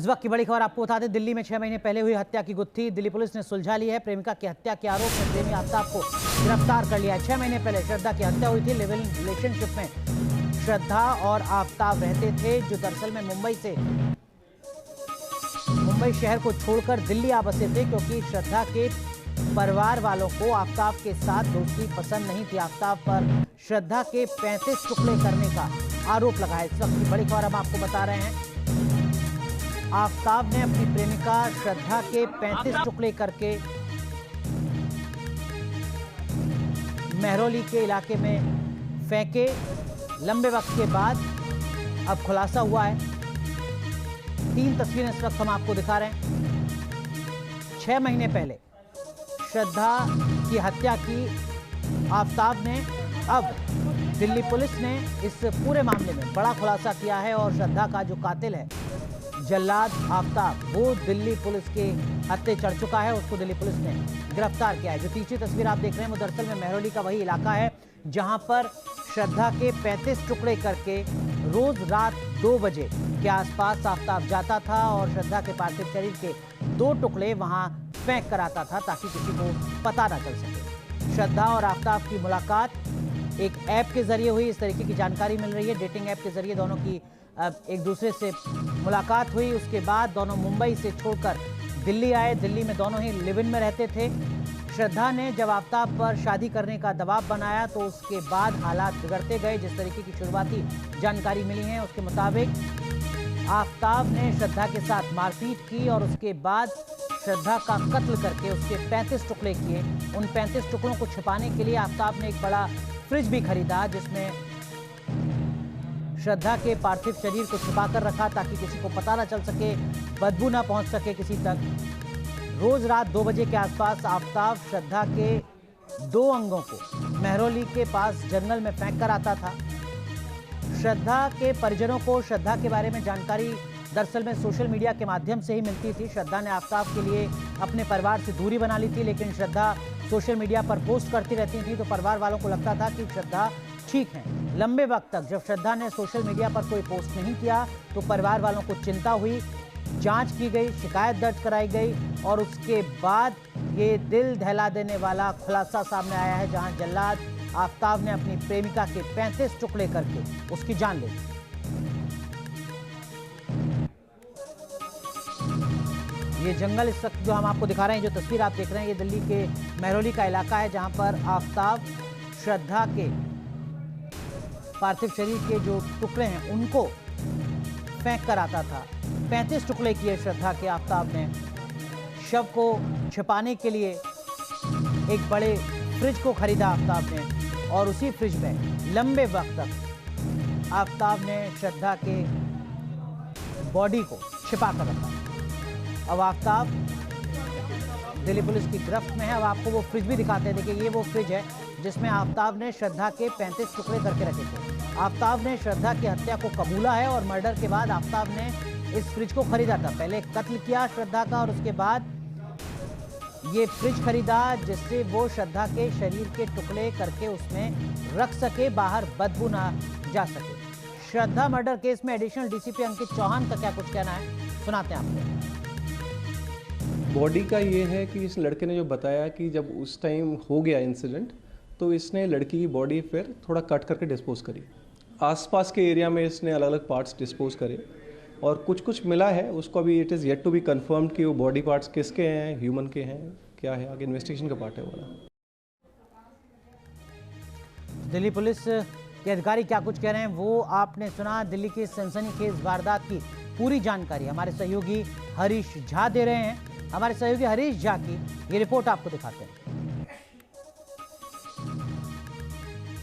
इस वक्त की बड़ी खबर आपको बता दें, दिल्ली में 6 महीने पहले हुई हत्या की गुत्थी दिल्ली पुलिस ने सुलझा ली है। प्रेमिका की हत्या के आरोप में प्रेमी आफ्ताब को गिरफ्तार कर लिया है। 6 महीने पहले श्रद्धा की हत्या हुई थी। लिव इन रिलेशनशिप में श्रद्धा और आफ्ताब रहते थे, जो दरअसल में मुंबई शहर को छोड़कर दिल्ली आ बसे थे, क्योंकि श्रद्धा के परिवार वालों को आफ्ताब के साथ दोस्ती पसंद नहीं थी। आफ्ताब पर श्रद्धा के 35 टुकड़े करने का आरोप लगा है। इस वक्त की बड़ी खबर हम आपको बता रहे हैं, आफ्ताब ने अपनी प्रेमिका श्रद्धा के 35 टुकड़े करके मेहरौली के इलाके में फेंके। लंबे वक्त के बाद अब खुलासा हुआ है। 3 तस्वीरें इस वक्त हम आपको दिखा रहे हैं। 6 महीने पहले श्रद्धा की हत्या की आफ्ताब ने। अब दिल्ली पुलिस ने इस पूरे मामले में बड़ा खुलासा किया है और श्रद्धा का जो कातिल है जल्लाद आफ्ताब, वो दिल्ली पुलिस के हत्थे चढ़ चुका है। उसको दिल्ली पुलिस ने गिरफ्तार किया है। जो तीसरी तस्वीर आप देख रहे हैं वो दरअसल में मेहरौली का वही इलाका है जहां पर श्रद्धा के 35 टुकड़े करके रोज रात 2 बजे के आसपास आफ्ताब जाता था और श्रद्धा के पार्थिव शरीर के 2 टुकड़े वहां फेंक कर आता था ताकि किसी को पता ना चल सके। श्रद्धा और आफ्ताब की मुलाकात एक ऐप के जरिए हुई, इस तरीके की जानकारी मिल रही है। डेटिंग ऐप के जरिए दोनों की एक दूसरे से मुलाकात हुई। उसके बाद दोनों मुंबई से छोड़कर दिल्ली आए। दिल्ली में दोनों ही लिव इन में रहते थे। श्रद्धा ने जब आफ्ताब पर शादी करने का दबाव बनाया तो उसके बाद हालात बिगड़ते गए। जिस तरीके की शुरुआती जानकारी मिली है उसके मुताबिक आफ्ताब ने श्रद्धा के साथ मारपीट की और उसके बाद श्रद्धा का कत्ल करके उसके 35 टुकड़े किए। उन 35 टुकड़ों को छिपाने के लिए आफ्ताब ने एक बड़ा फ्रिज भी खरीदा जिसमें श्रद्धा के पार्थिव शरीर को छिपा कर रखा ताकि किसी को पता ना चल सके, बदबू ना पहुंच सके किसी तक। रोज रात 2 बजे के आसपास आफ्ताब श्रद्धा के 2 अंगों को मेहरौली के पास जंगल में फेंक कर आता था। श्रद्धा के परिजनों को श्रद्धा के बारे में जानकारी दरअसल में सोशल मीडिया के माध्यम से ही मिलती थी। श्रद्धा ने आफ्ताब के लिए अपने परिवार से दूरी बना ली थी, लेकिन श्रद्धा सोशल मीडिया पर पोस्ट करती रहती थी तो परिवार वालों को लगता था कि श्रद्धा ठीक है। लंबे वक्त तक जब श्रद्धा ने सोशल मीडिया पर कोई पोस्ट नहीं किया तो परिवार वालों को चिंता हुई। जांच की गई, शिकायत दर्ज कराई गई और उसके बाद ये दिल दहला देने वाला खुलासा सामने आया है, जहां जल्लाद आफ्ताब ने अपनी प्रेमिका के 35 टुकड़े करके उसकी जान ले ली। ये जंगल इस वक्त जो हम आपको दिखा रहे हैं, जो तस्वीर आप देख रहे हैं, ये दिल्ली के मेहरौली का इलाका है जहां पर आफ्ताब श्रद्धा के पार्थिव शरीर के जो टुकड़े हैं उनको फेंक कर आता था। 35 टुकड़े किए श्रद्धा के आफ्ताब ने। शव को छिपाने के लिए एक बड़े फ्रिज को खरीदा आफ्ताब ने और उसी फ्रिज में लंबे वक्त तक आफ्ताब ने श्रद्धा के बॉडी को छिपा कर रखा। अब आफ्ताब दिल्ली पुलिस की गिरफ्त में है। अब आपको वो फ्रिज भी दिखाते हैं। देखिए, ये वो फ्रिज है जिसमें आफ्ताब ने श्रद्धा के 35 टुकड़े करके रखे थे। आफ्ताब ने श्रद्धा की हत्या को कबूला है और मर्डर के बाद आफ्ताब ने इस फ्रिज को खरीदा था। पहले कत्ल किया श्रद्धा का और उसके बाद ये फ्रिज खरीदा जिससे वो श्रद्धा के शरीर के टुकड़े करके उसमें रख सके, बाहर बदबू ना जा सके। श्रद्धा मर्डर केस में एडिशनल डीसीपी अंकित चौहान का क्या कुछ कहना है, सुनाते हैं आपको। बॉडी का ये है कि इस लड़के ने जो बताया कि जब उस टाइम हो गया इंसिडेंट तो इसने लड़की की बॉडी फिर थोड़ा कट करके डिस्पोज करी। आसपास के एरिया में इसने अलग अलग पार्ट्स डिस्पोज करे और कुछ मिला है उसको अभी it is yet to be confirmed कि वो बॉडी पार्ट्स किसके हैं, ह्यूमन के हैं, क्या है, आगे इन्वेस्टिगेशन का पार्ट है वाला। दिल्ली पुलिस के अधिकारी क्या कुछ कह रहे हैं वो आपने सुना। दिल्ली की सनसनीखेज वारदात की पूरी जानकारी हमारे सहयोगी हरीश झा दे रहे हैं। हमारे सहयोगी हरीश झा की ये रिपोर्ट आपको दिखाते हैं।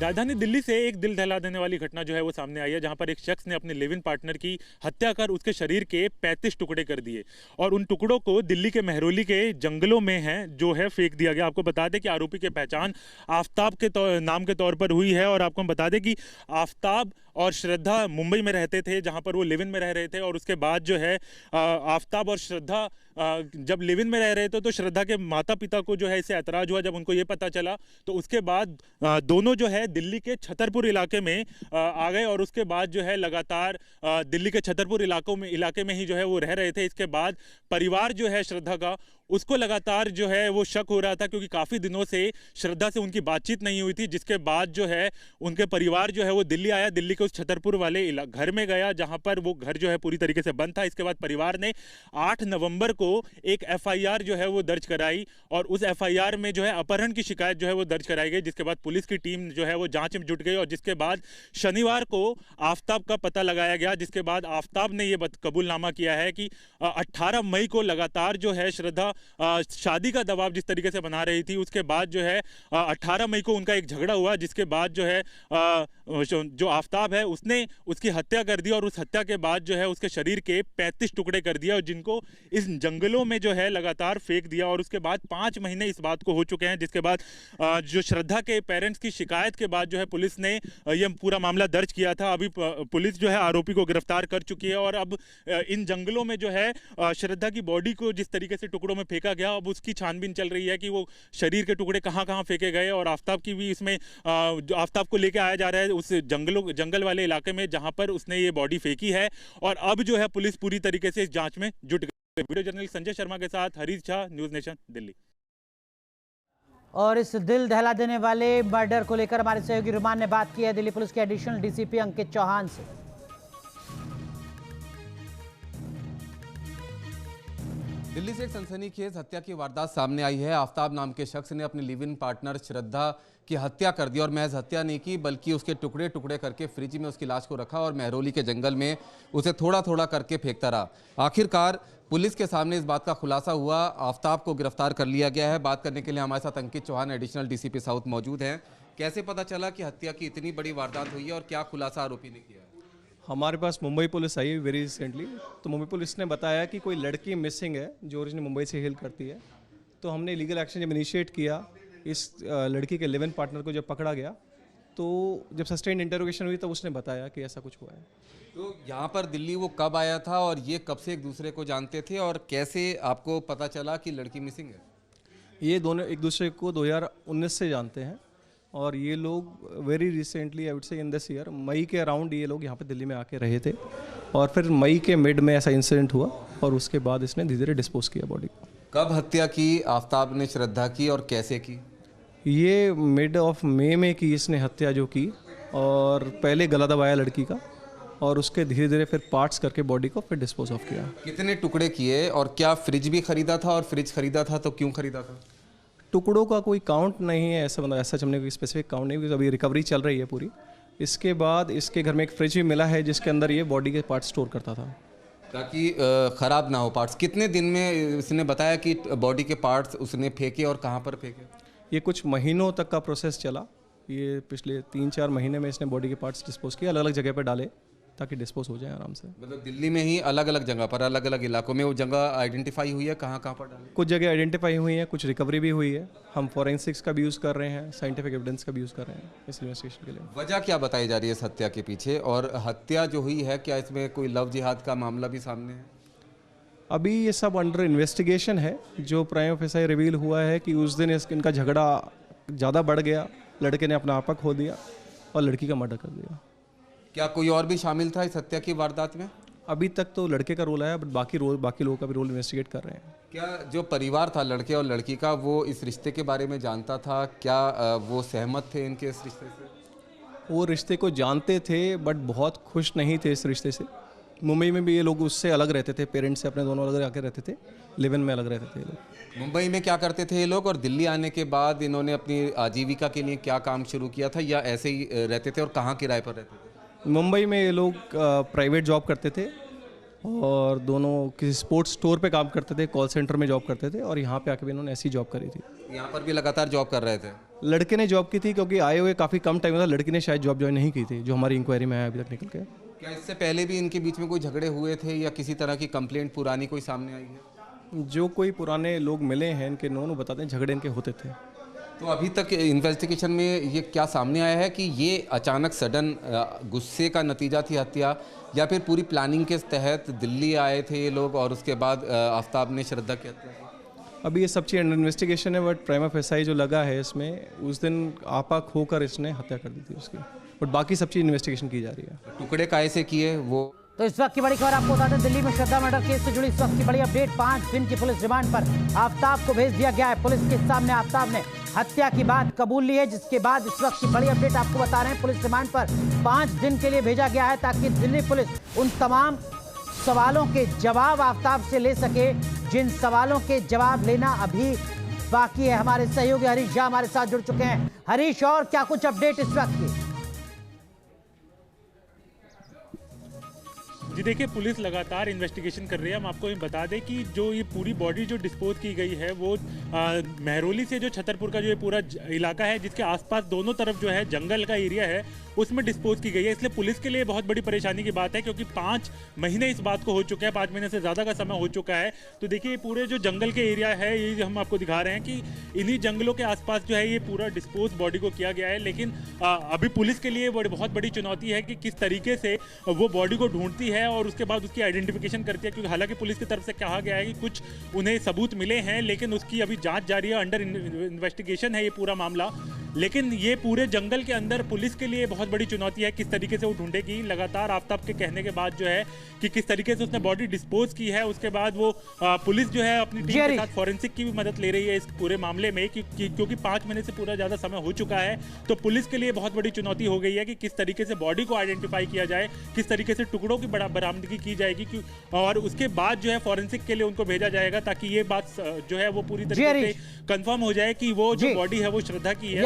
राजधानी दिल्ली से एक दिल दहला देने वाली घटना जो है वो सामने आई है, जहां पर एक शख्स ने अपने लिव इन पार्टनर की हत्या कर उसके शरीर के 35 टुकड़े कर दिए और उन टुकड़ों को दिल्ली के मेहरौली के जंगलों में जो है फेंक दिया गया। आपको बता दें कि आरोपी की पहचान आफ्ताब के नाम के तौर पर हुई है और आपको हम बता दें कि आफ्ताब और श्रद्धा मुंबई में रहते थे, जहां पर वो लिव इन में रह रहे थे। और उसके बाद जो है आफताब और श्रद्धा जब लिव इन में रह रहे थे तो श्रद्धा के माता पिता को जो है इससे ऐतराज हुआ जब उनको ये पता चला। तो उसके बाद दोनों जो है दिल्ली के छतरपुर इलाके में आ गए और उसके बाद जो है लगातार दिल्ली के छतरपुर इलाके में ही जो है वो रह रहे थे। इसके बाद परिवार जो है श्रद्धा का, उसको लगातार जो है वो शक हो रहा था, क्योंकि काफ़ी दिनों से श्रद्धा से उनकी बातचीत नहीं हुई थी। जिसके बाद जो है उनके परिवार जो है वो दिल्ली आया, दिल्ली के उस छतरपुर वाले घर में गया जहां पर वो घर जो है पूरी तरीके से बंद था। इसके बाद परिवार ने 8 नवंबर को एक FIR जो है वो दर्ज कराई और उस FIR में जो है अपहरण की शिकायत जो है वो दर्ज कराई गई। जिसके बाद पुलिस की टीम जो है वो जांच में जुट गई और जिसके बाद शनिवार को आफताब का पता लगाया गया। जिसके बाद आफताब ने ये कबूलनामा किया है कि 18 मई को लगातार जो है श्रद्धा शादी का दबाव जिस तरीके से बना रही थी, उसके बाद जो है 18 मई को उनका एक झगड़ा हुआ, जिसके बाद जो है जो आफताब है उसने उसकी हत्या कर दी और उस हत्या के बाद जो है उसके शरीर के 35 टुकड़े कर दिया और जिनको इस जंगलों में जो है लगातार फेंक दिया। और उसके बाद 5 महीने इस बात को हो चुके हैं। जिसके बाद जो श्रद्धा के पेरेंट्स की शिकायत के बाद जो है पुलिस ने यह पूरा मामला दर्ज किया था। अभी पुलिस जो है आरोपी को गिरफ्तार कर चुकी है और अब इन जंगलों में जो है श्रद्धा की बॉडी को जिस तरीके से टुकड़ों में फेंका गया, अब उसकी छानबीन चल रही है कि वो शरीर के टुकड़े कहां कहां फेंके गए। और आफताब की भी इसमें आफताब को लेके आया जा रहा है उस जंगल वाले इलाके में जहां पर उसने ये बॉडी फेंकी है। और अब जो है पुलिस पूरी तरीके से इस जांच में जुट गई। वीडियो जर्नलिस्ट संजय शर्मा के साथ हरीश झा, न्यूज नेशन, दिल्ली। और इस दिल दहला देने वाले मर्डर को लेकर हमारे सहयोगी रुमान ने बात की है दिल्ली पुलिस के एडिशनल DCP अंकित चौहान से। दिल्ली से एक सनसनीखेज हत्या की वारदात सामने आई है। आफताब नाम के शख्स ने अपनी लिव इन पार्टनर श्रद्धा की हत्या कर दी और महज हत्या नहीं की बल्कि उसके टुकड़े टुकड़े करके फ्रिज में उसकी लाश को रखा और महरौली के जंगल में उसे थोड़ा थोड़ा करके फेंकता रहा। आखिरकार पुलिस के सामने इस बात का खुलासा हुआ, आफताब को गिरफ्तार कर लिया गया है। बात करने के लिए हमारे साथ अंकित चौहान एडिशनल DCP साउथ मौजूद हैं। कैसे पता चला कि हत्या की इतनी बड़ी वारदात हुई है और क्या खुलासा आरोपी ने किया है? हमारे पास मुंबई पुलिस आई वेरी रिसेंटली, तो मुंबई पुलिस ने बताया कि कोई लड़की मिसिंग है जो ओरिजिनली मुंबई से हेल करती है। तो हमने लीगल एक्शन जब इनिशिएट किया, इस लड़की के लिव इन पार्टनर को जब पकड़ा गया तो जब सस्टेन्ड इंटरोगेशन हुई तो उसने बताया कि ऐसा कुछ हुआ है। तो यहाँ पर दिल्ली वो कब आया था और ये कब से एक दूसरे को जानते थे और कैसे आपको पता चला कि लड़की मिसिंग है? ये दोनों एक दूसरे को 2019 से जानते हैं और ये लोग very recently I would say in this year मई के अराउंड ये लोग यहाँ पे दिल्ली में आके रहे थे और फिर मई के मिड में ऐसा इंसिडेंट हुआ और उसके बाद इसने धीरे धीरे डिस्पोज किया बॉडी को। कब हत्या की आफताब ने श्रद्धा की और कैसे की? ये मिड ऑफ मई में की इसने हत्या जो की, और पहले गला दबाया लड़की का और उसके धीरे धीरे फिर पार्ट्स करके बॉडी को फिर डिस्पोज ऑफ किया। कितने टुकड़े किए और क्या फ्रिज भी खरीदा था और फ्रिज खरीदा था तो क्यों खरीदा था? टुकड़ों का कोई काउंट नहीं है, ऐसा मतलब ऐसा हमने कोई स्पेसिफिक काउंट नहीं, बिकॉज अभी रिकवरी चल रही है पूरी। इसके बाद इसके घर में एक फ्रिज भी मिला है जिसके अंदर ये बॉडी के पार्ट स्टोर करता था ताकि ख़राब ना हो पार्ट्स। कितने दिन में इसने बताया कि बॉडी के पार्ट्स उसने फेंके और कहाँ पर फेंके? ये कुछ महीनों तक का प्रोसेस चला। ये पिछले 3-4 महीने में इसने बॉडी के पार्ट्स डिस्पोज किए, अलग अलग जगह पर डाले ताकि डिस्पोज हो जाए आराम से। मतलब दिल्ली में ही अलग अलग जगह पर, अलग अलग इलाकों में वो जगह आइडेंटिफाई हुई है? कहाँ कहाँ पर डाले? कुछ जगह आइडेंटिफाई हुई है, कुछ रिकवरी भी हुई है। हम फॉरेंसिक्स का भी यूज़ कर रहे हैं, साइंटिफिक एविडेंस का भी यूज़ कर रहे हैं इस इन्वेस्टिगेशन के लिए। वजह क्या बताई जा रही है इस हत्या के पीछे और हत्या जो हुई है क्या इसमें कोई लव जिहाद का मामला भी सामने है? अभी ये सब अंडर इन्वेस्टिगेशन है। जो प्राइम ऑफिसर रिवील हुआ है कि उस दिन इनका झगड़ा ज़्यादा बढ़ गया, लड़के ने अपना आपा खो दिया और लड़की का मर्डर कर दिया। क्या कोई और भी शामिल था इस हत्या की वारदात में? अभी तक तो लड़के का रोल आया, बट बाकी लोगों का भी रोल इन्वेस्टिगेट कर रहे हैं। क्या जो परिवार था लड़के और लड़की का वो इस रिश्ते के बारे में जानता था? क्या वो सहमत थे इनके इस रिश्ते से? वो रिश्ते को जानते थे बट बहुत खुश नहीं थे इस रिश्ते से। मुंबई में भी ये लोग उससे अलग रहते थे, पेरेंट्स से अपने दोनों अलग आके रहते थे, लिव इन में अलग रहते थे ये लोग। मुंबई में क्या करते थे ये लोग और दिल्ली आने के बाद इन्होंने अपनी आजीविका के लिए क्या काम शुरू किया था या ऐसे ही रहते थे और कहाँ किराए पर रहते थे? मुंबई में ये लोग प्राइवेट जॉब करते थे और दोनों किसी स्पोर्ट्स स्टोर पे काम करते थे, कॉल सेंटर में जॉब करते थे और यहाँ पे आके भी इन्होंने ऐसी जॉब करी थी। यहाँ पर भी लगातार जॉब कर रहे थे? लड़के ने जॉब की थी क्योंकि आए हुए काफ़ी कम टाइम था, लड़की ने शायद जॉब ज्वाइन नहीं की थी, जो हमारी इंक्वायरी में आया अभी तक निकल के। क्या इससे पहले भी इनके बीच में कोई झगड़े हुए थे या किसी तरह की कंप्लेंट पुरानी कोई सामने आई है? जो कोई पुराने लोग मिले हैं इनके नोन बताते हैं झगड़े इनके होते थे। तो अभी तक इन्वेस्टिगेशन में ये क्या सामने आया है कि ये अचानक सडन गुस्से का नतीजा थी हत्या, या फिर पूरी प्लानिंग के तहत दिल्ली आए थे ये लोग और उसके बाद आफ्ताब ने श्रद्धा की हत्या की? अभी ये सब चीज़ अंडर इन्वेस्टिगेशन है, बट प्राइमा फेसाई जो लगा है इसमें, उस दिन आपा खोकर इसने हत्या कर दी थी उसकी, बट बाकी सब चीज़ इन्वेस्टिगेशन की जा रही है। टुकड़े काहे से किए वो? तो इस वक्त की बड़ी खबर आपको बता दें, दिल्ली में श्रद्धा मर्डर केस से जुड़ी इस वक्त की बड़ी अपडेट। 5 दिन की पुलिस रिमांड पर आफ्ताब को भेज दिया गया है। पुलिस के सामने आफ्ताब ने हत्या की बात कबूल ली है, जिसके बाद इस वक्त की बड़ी अपडेट आपको बता रहे हैं। पुलिस रिमांड पर 5 दिन के लिए भेजा गया है ताकि दिल्ली पुलिस उन तमाम सवालों के जवाब आफ्ताब से ले सके, जिन सवालों के जवाब लेना अभी बाकी है। हमारे सहयोगी हरीश झा हमारे साथ जुड़ चुके हैं। हरीश, और क्या कुछ अपडेट इस वक्त की? जी देखिए, पुलिस लगातार इन्वेस्टिगेशन कर रही है। हम आपको ये बता दें कि जो ये पूरी बॉडी जो डिस्पोज की गई है वो महरौली से जो छतरपुर का जो ये पूरा इलाका है, जिसके आसपास दोनों तरफ जो है जंगल का एरिया है, उसमें डिस्पोज की गई है। इसलिए पुलिस के लिए बहुत बड़ी परेशानी की बात है, क्योंकि 5 महीने इस बात को हो चुके हैं, 5 महीने से ज़्यादा का समय हो चुका है। तो देखिए, पूरे जो जंगल के एरिया है, ये हम आपको दिखा रहे हैं कि इन्हीं जंगलों के आसपास जो है ये पूरा डिस्पोज बॉडी को किया गया है। लेकिन अभी पुलिस के लिए बहुत बड़ी चुनौती है कि किस तरीके से वो बॉडी को ढूंढती है और उसके बाद उसकी आइडेंटिफिकेशन करती है, क्योंकि हालांकि पुलिस की तरफ से कहा गया है कि कुछ उन्हें सबूत मिले हैं, लेकिन उसकी अभी जांच जारी है, अंडर इन्वेस्टिगेशन है ये पूरा मामला। लेकिन ये पूरे जंगल के अंदर पुलिस के लिए बहुत बड़ी चुनौती है किस तरीके से वो ढूंढेगी। लगातार आफ्ताब के कहने के बाद जो है कि किस तरीके से उसने बॉडी डिस्पोज की है, उसके बाद वो पुलिस जो है अपनी टीम के साथ फॉरेंसिक की भी मदद ले रही है इस पूरे मामले में, क्योंकि 5 महीने से पूरा ज़्यादा समय हो चुका है। तो पुलिस के लिए बहुत बड़ी चुनौती हो गई है कि किस तरीके से बॉडी को आइडेंटिफाई किया जाए, किस तरीके से टुकड़ों की बरामदगी की जाएगी, और उसके बाद जो है फॉरेंसिक के लिए उनको भेजा जाएगा, ताकि ये बात जो है वो पूरी तरीके से कंफर्म हो जाए कि वो जो बॉडी है वो श्रद्धा की है।